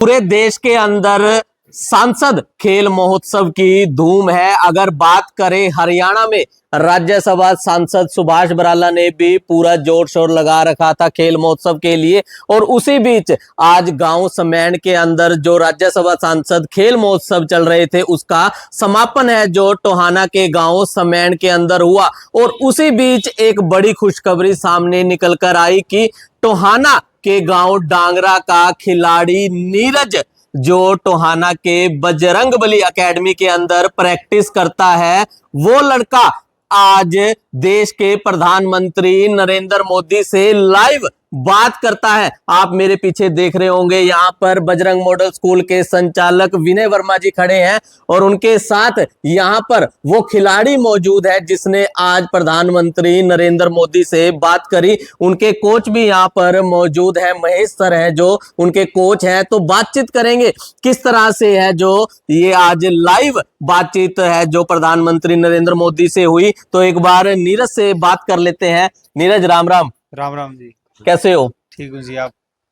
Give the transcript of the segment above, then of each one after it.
पूरे देश के अंदर सांसद खेल महोत्सव की धूम है। अगर बात करें हरियाणा में, राज्यसभा सांसद सुभाष बराला ने भी पूरा जोर शोर लगा रखा था खेल महोत्सव के लिए। और उसी बीच आज गांव समेंड के अंदर जो राज्यसभा सांसद खेल महोत्सव चल रहे थे उसका समापन है जो टोहाना के गांव समेंड के अंदर हुआ। और उसी बीच एक बड़ी खुशखबरी सामने निकल कर आई कि टोहाना के गांव डांगरा का खिलाड़ी नीरज, जो टोहाना के बजरंगबली एकेडमी के अंदर प्रैक्टिस करता है, वो लड़का आज देश के प्रधानमंत्री नरेंद्र मोदी से लाइव बात करता है। आप मेरे पीछे देख रहे होंगे, यहाँ पर बजरंग मॉडल स्कूल के संचालक विनय वर्मा जी खड़े हैं और उनके साथ यहाँ पर वो खिलाड़ी मौजूद है जिसने आज प्रधानमंत्री नरेंद्र मोदी से बात करी। उनके कोच भी यहाँ पर मौजूद है, महेश सर है जो उनके कोच हैं। तो बातचीत करेंगे किस तरह से है जो ये आज लाइव बातचीत है जो प्रधानमंत्री नरेंद्र मोदी से हुई। तो एक बार नीरज से बात कर लेते हैं। नीरज, राम राम। राम राम जी। कैसे हो? ठीक हूँ जी। आप?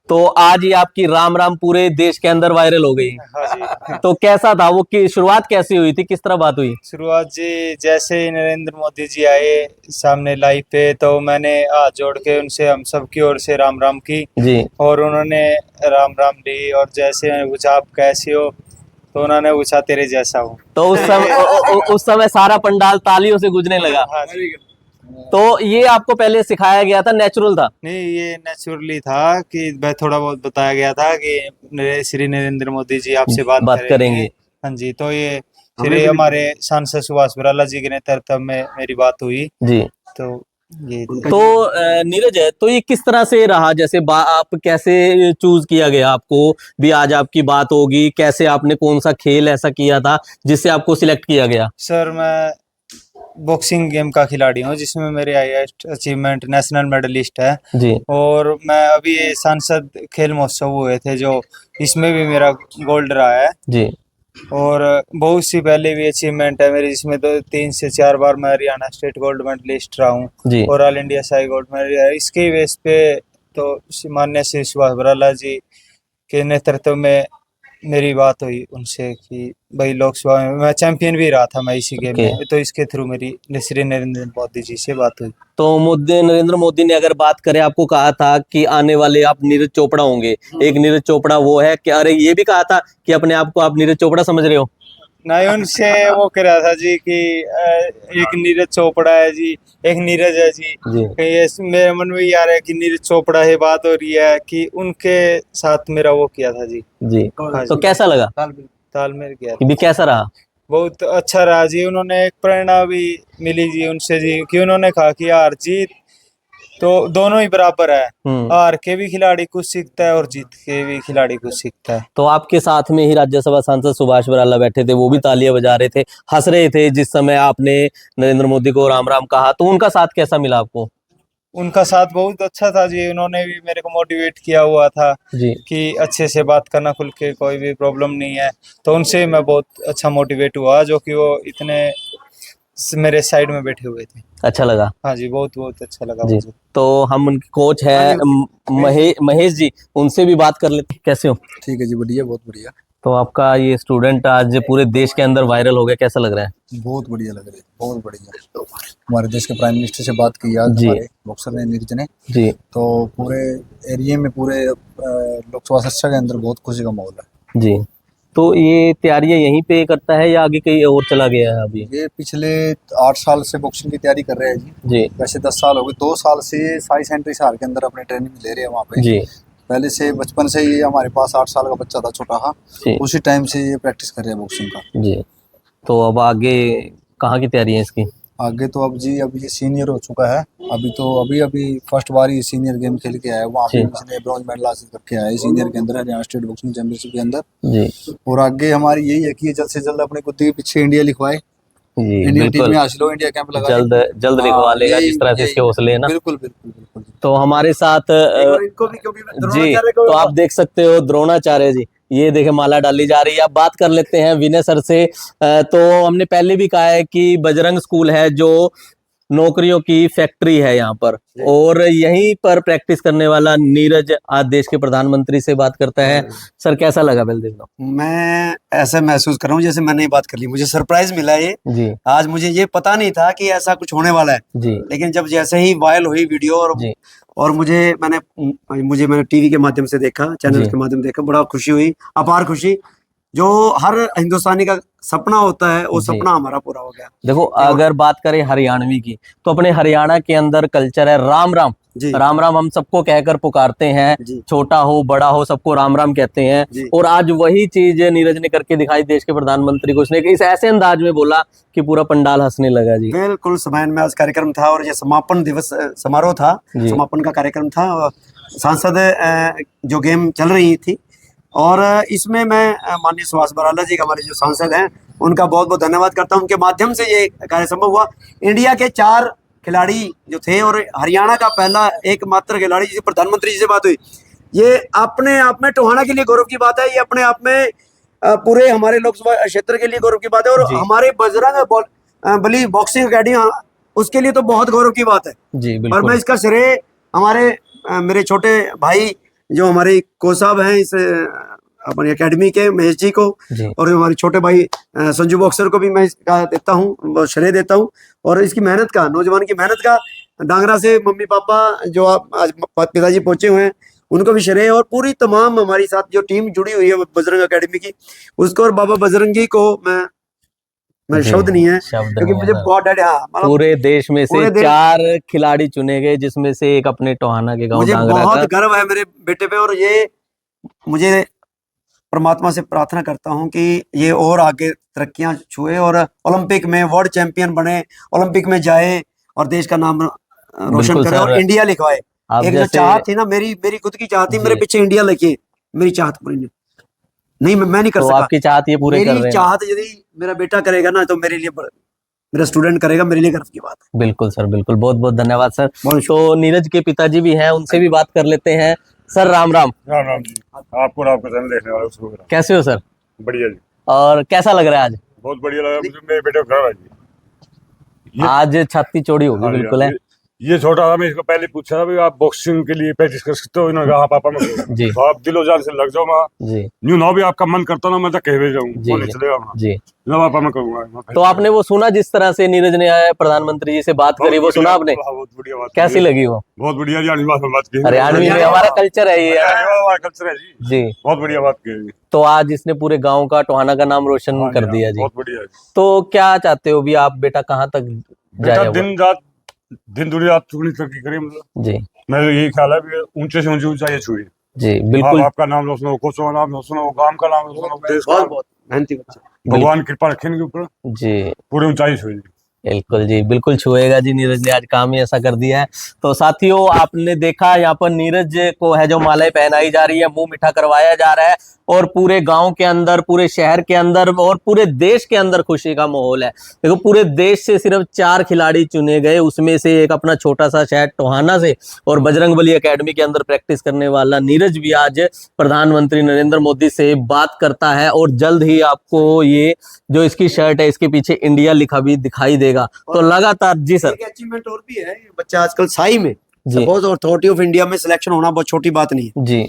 तो आज ही आपकी राम राम पूरे देश के अंदर वायरल हो गई। हाँ जी। तो कैसा था वो, की शुरुआत कैसी हुई थी, किस तरह बात हुई? शुरुआत जी, जैसे ही नरेंद्र मोदी जी आए सामने लाइव पे, तो मैंने हाथ जोड़ के उनसे हम सब की ओर से राम राम की जी। और उन्होंने राम राम ली। और जैसे मैंने पूछा आप कैसे हो, तो उन्होंने पूछा तेरे जैसा हो। तो उस समय सारा पंडाल तालियों से गूंजने लगा। हाँ जी। तो ये आपको पहले सिखाया गया था, नेचुरल था? नहीं, ये नेचुरली था कि मैं थोड़ा बहुत बताया गया था कि श्री नरेंद्र मोदी जी आपसे बात करेंगे। हाँ जी। तो ये श्री हमारे सांसद सुभाष बराला जी के नेतृत्व में मेरी बात हुई जी। तो ये तो नीरज है, तो ये किस तरह से रहा, जैसे आप कैसे चूज किया गया आपको भी, आज आपकी बात होगी, कैसे आपने कौन सा खेल ऐसा किया था जिससे आपको सिलेक्ट किया गया? सर, मैं बॉक्सिंग गेम का खिलाड़ी हूँ जिसमें मेरे हाईएस्ट अचीवमेंट नेशनल मेडलिस्ट है जी। और मैं अभी ये सांसद खेल महोत्सव हुए थे जो इसमें भी मेरा गोल्ड रहा है जी। और बहुत सी पहले भी अचीवमेंट है मेरी, जिसमें तो 3 से 4 बार मैं हरियाणा स्टेट गोल्ड मेडलिस्ट रहा हूँ और all India Sai gold medal. इसके बेस पे तो माननीय श्री सुभाष बराला जी के नेतृत्व में मेरी बात हुई उनसे कि भाई लोकसभा में मैं चैंपियन भी रहा था मैं इसी गेम में, तो इसके थ्रू मेरी श्री नरेंद्र मोदी जी से बात हुई। तो नरेंद्र मोदी ने अगर बात करें, आपको कहा था कि आने वाले आप नीरज चोपड़ा होंगे, एक नीरज चोपड़ा वो है कि, अरे ये भी कहा था कि अपने आप को आप नीरज चोपड़ा समझ रहे हो? नहीं, उनसे वो कह रहा था जी कि एक नीरज चोपड़ा है जी, एक नीरज है जी। ये मेरे मन में यार है कि नीरज चोपड़ा है, बात हो रही है कि उनके साथ मेरा वो किया था जी। जी। हाँ तो जी। कैसा लगा? तालमेल किया भी कैसा रहा? बहुत अच्छा रहा जी। उन्होंने एक प्रेरणा भी मिली जी उनसे जी कि उन्होंने कहा कि हार जीत तो दोनों ही बराबर है, हार के भी खिलाड़ी कुछ सीखता है और जीत के भी खिलाड़ी कुछ सीखता है। तो आपके साथ में ही राज्यसभा सांसद सुभाष बराला बैठे थे, वो भी तालियां बजा रहे थे, हंस रहे थे जिस समय आपने नरेंद्र मोदी को राम राम कहा। तो उनका साथ कैसा मिला आपको? उनका साथ बहुत अच्छा था जी। उन्होंने भी मेरे को मोटिवेट किया हुआ था जी कि अच्छे से बात करना, खुल के, कोई भी प्रॉब्लम नहीं है। तो उनसे मैं बहुत अच्छा मोटिवेट हुआ जो कि वो इतने मेरे साइड में बैठे हुए थे। अच्छा लगा? हाँ जी, बहुत बहुत अच्छा लगा मुझे। तो हम उनके कोच है महेश जी, उनसे भी बात कर लेते। कैसे हो? ठीक है जी, बढ़िया, बहुत बढ़िया। तो आपका ये स्टूडेंट आज पूरे देश के अंदर वायरल हो गया, कैसा लग रहा है? बहुत बढ़िया लग रहा है, बहुत बढ़िया। हमारे देश के प्राइम मिनिस्टर से बात की आज हमारे बॉक्सर ने, नीरज ने जी। तो पूरे एरिया में, पूरे लोकसभा सदस्य के अंदर बहुत खुशी का माहौल है जी। तो ये तैयारियां यहीं पे करता है या आगे कहीं और चला गया है? अभी ये पिछले 8 साल से बॉक्सिंग की तैयारी कर रहे हैं जी। वैसे 10 साल हो गए, 2 साल से साई सेंटर हिसार के अंदर अपने ट्रेनिंग ले रहे हैं वहाँ पे जी। पहले से बचपन से ये हमारे पास 8 साल का बच्चा था, छोटा था, उसी टाइम से ये प्रैक्टिस कर रहे हैं बॉक्सिंग का जी। तो अब आगे कहाँ की तैयारी है इसकी? आगे तो अब जी, अभी ये सीनियर हो चुका है, अभी तो अभी फर्स्ट बार ही सीनियर गेम खेल के आया है। वहाँ पे इसने ब्रॉन्ज मेडल हासिल करके आया है सीनियर के अंदर, हरियाणा स्टेट बॉक्सिंग चैंपियनशिप के अंदर जी। और आगे हमारी यही है कि जल्द से जल्द अपने कुत्ते के पीछे इंडिया लिखवाए, इंडिया टीम में हासिल हो, इंडिया कैंप लगा जल्द लिखवा लेगा, जिस तरह से इसके हौसले है ना। बिल्कुल बिल्कुल बिल्कुल। तो हमारे साथ जी, तो आप देख सकते हो द्रोणाचार्य जी, ये देखे माला डाली जा रही है। अब बात कर लेते हैं विनय सर से। तो हमने पहले भी कहा है कि बजरंग स्कूल है जो नौकरियों की फैक्ट्री है यहाँ पर, और यहीं पर प्रैक्टिस करने वाला नीरज आज देश के प्रधानमंत्री से बात करता है। सर कैसा लगा बेलदेव को? मैं ऐसा महसूस कर रहा हूँ जैसे मैंने ये बात कर ली, मुझे सरप्राइज मिला ये जी आज, मुझे ये पता नहीं था कि ऐसा कुछ होने वाला है। जी लेकिन जब जैसे ही वायरल हुई वीडियो और मैंने टीवी के माध्यम से देखा, चैनल के माध्यम से देखा, बड़ा खुशी हुई, अपार खुशी। जो हर हिंदुस्तानी का सपना होता है वो सपना हमारा पूरा हो गया। देखो, अगर बात करें हरियाणवी की, तो अपने हरियाणा के अंदर कल्चर है राम राम। राम राम हम सबको कहकर पुकारते हैं, छोटा हो बड़ा हो सबको राम राम कहते हैं। और आज वही चीज नीरज ने करके दिखाई देश के प्रधानमंत्री को। उसने इस ऐसे अंदाज में बोला कि पूरा पंडाल हंसने लगा जी। बिल्कुल, समायन में आज कार्यक्रम था और ये समापन दिवस समारोह था, समापन का कार्यक्रम था। सांसद जो गेम चल रही थी और इसमें मैं माननीय सुभाष बराला जी, हमारे जो सांसद हैं, उनका बहुत बहुत धन्यवाद करता हूं। उनके माध्यम से ये कार्य संभव हुआ। इंडिया के 4 खिलाड़ी जो थे और हरियाणा का पहला एकमात्र खिलाड़ी जिसे प्रधानमंत्री जी से बात हुई, ये अपने आप में टोहाना के लिए गौरव की बात है। ये अपने आप में पूरे हमारे लोकसभा क्षेत्र के लिए गौरव की बात है। और हमारे बजरंग बली बॉक्सिंग अकेडमी, उसके लिए तो बहुत गौरव की बात है जी। और मैं इसका श्रेय हमारे मेरे छोटे भाई जो हमारे कोच साहब हैं इस अपनी एकेडमी के, महेश जी को, और हमारे छोटे भाई संजू बॉक्सर को भी मैं इसका देता हूँ, श्रेय देता हूँ। और इसकी मेहनत का, नौजवान की मेहनत का, डांगरा से मम्मी पापा जो आप आज पिताजी पहुंचे हुए हैं उनको भी श्रेय। और पूरी तमाम हमारी साथ जो टीम जुड़ी हुई है बजरंग अकेडमी की, उसको और बाबा बजरंगी को मैं शब्द नहीं है, क्योंकि मुझे बहुत डर। पूरे देश में से 4 खिलाड़ी चुने गए, जिसमें से एक अपने टोहाना के गांव मुझे डांगरा बहुत का। गर्व है मेरे बेटे पे। और ये मुझे परमात्मा से प्रार्थना करता हूं कि ये और आगे तरक्कियां छुए और ओलंपिक में वर्ल्ड चैंपियन बने, ओलंपिक में जाए और देश का नाम रोशन करे और इंडिया लिखवाए। एक जो चाहत थी ना, मेरी खुद की चाहत थी, मेरे पीछे इंडिया लिखिए, मेरी चाहत पूरी नहीं, मैं नहीं कर सका। आपकी चाहत ये पूरे कर रहे हैं। मेरी चाहत यदि मेरा बेटा करेगा ना, तो मेरे लिए, मेरा स्टूडेंट करेगा, मेरे लिए गर्व की बात है। बिल्कुल सर, बिल्कुल, बहुत बहुत धन्यवाद सर। तो नीरज के पिताजी भी हैं, उनसे भी बात कर लेते हैं। सर राम राम। राम राम जी, आपको और आपका चैनल देखने वालों को कैसे हो सर? बढ़िया जी। और कैसा लग रहा है आज? बहुत बढ़िया लगा मुझे, मेरे बेटे को गर्व है जी। आज छाती चौड़ी होगी बिल्कुल है। ये छोटा था, मैं इसको पहले पूछा था भाई आप बॉक्सिंग के लिए प्रैक्टिस कर सकते हो? इन्होंने कहा पापा मैं जी। तो आप दिलो जान से लग जाओ माँ जी। न्यू ना भी आपका मन करता ना, मैं तो कह जाऊँ जी ना पापा मैं करूँगा। तो आपने वो सुना जिस तरह से नीरज ने प्रधानमंत्री जी से बात करी, वो सुना आपने? बहुत बढ़िया बात, कैसी लगी वो? बहुत बढ़िया जी, बात की। हरियाणवी में हमारा कल्चर है ये, हमारा कल्चर है जी। बहुत बढ़िया बात की। तो आज इसने पूरे गाँव का, टोहाना का नाम रोशन कर दिया जी। बहुत बढ़िया। तो क्या चाहते हो भी आप, बेटा कहाँ तक जाए? दिन दुनिया थोड़ी तरक्की करें, मतलब जी। मैं यही ख्याल है कि ऊंचे से ऊंची ऊंचाई छुए जी। बिल्कुल, आपका नाम रोशन हो, कोचों का नाम रोशन हो, गांव का नाम रोशन हो, देश का। बहुत मेहनती बच्चा, भगवान कृपा रखें इनके ऊपर जी, पूरी ऊंचाई छुए। बिल्कुल जी, बिल्कुल छुएगा जी। नीरज ने आज काम ही ऐसा कर दिया है। तो साथियों, आपने देखा यहाँ पर नीरज को है जो मालाएं पहनाई जा रही है, मुंह मीठा करवाया जा रहा है, और पूरे गांव के अंदर, पूरे शहर के अंदर और पूरे देश के अंदर खुशी का माहौल है। देखो, पूरे देश से सिर्फ 4 खिलाड़ी चुने गए, उसमें से एक अपना छोटा सा शहर टोहाना से, और बजरंगबली एकेडमी के अंदर प्रैक्टिस करने वाला नीरज भी आज प्रधानमंत्री नरेंद्र मोदी से बात करता है। और जल्द ही आपको ये जो इसकी शर्ट है, इसके पीछे इंडिया लिखा भी दिखाई देगा। तो लगातार जी सर, एक अचीवमेंट और भी है, बच्चा आजकल साई में स्पोर्ट्स अथॉरिटी ऑफ इंडिया में सिलेक्शन होना बहुत छोटी बात नहीं है जी।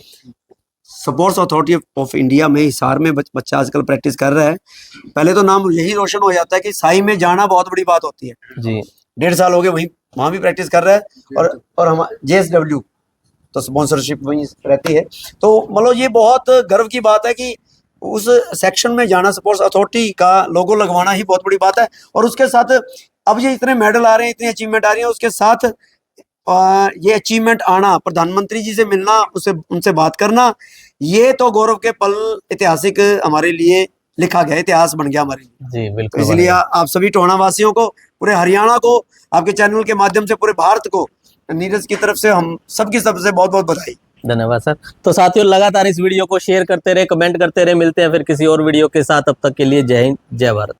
स्पोर्ट्स अथॉरिटी ऑफ इंडिया में हिसार में बच्चा आजकल प्रैक्टिस कर रहा है। पहले तो नाम यही रोशन हो जाता है कि साई में जाना बहुत बड़ी बात होती है जी। 1.5 साल हो गए वहां भी प्रैक्टिस कर रहा है। और हम JSW तो स्पॉन्सरशिप वहीं रहती है। तो मतलब ये बहुत गर्व की बात है कि उस सेक्शन में जाना, स्पोर्ट्स अथॉरिटी का लोगो लगवाना ही बहुत बड़ी बात है। और उसके साथ अब ये इतने मेडल आ रहे हैं, इतनी अचीवमेंट आ रही है, उसके साथ ये अचीवमेंट आना, प्रधानमंत्री जी से मिलना, उनसे बात करना, ये तो गौरव के पल ऐतिहासिक हमारे लिए लिखा गया, इतिहास बन गया हमारे लिए जी। बिल्कुल। इसलिए आप सभी टोहाना वासियों को, पूरे हरियाणा को, आपके चैनल के माध्यम से पूरे भारत को नीरज की तरफ से हम सबकी सबसे बहुत बहुत बधाई। धन्यवाद सर। तो साथियों, लगातार इस वीडियो को शेयर करते रहे, कमेंट करते रहे। मिलते हैं फिर किसी और वीडियो के साथ, तब तक के लिए जय हिंद, जय भारत।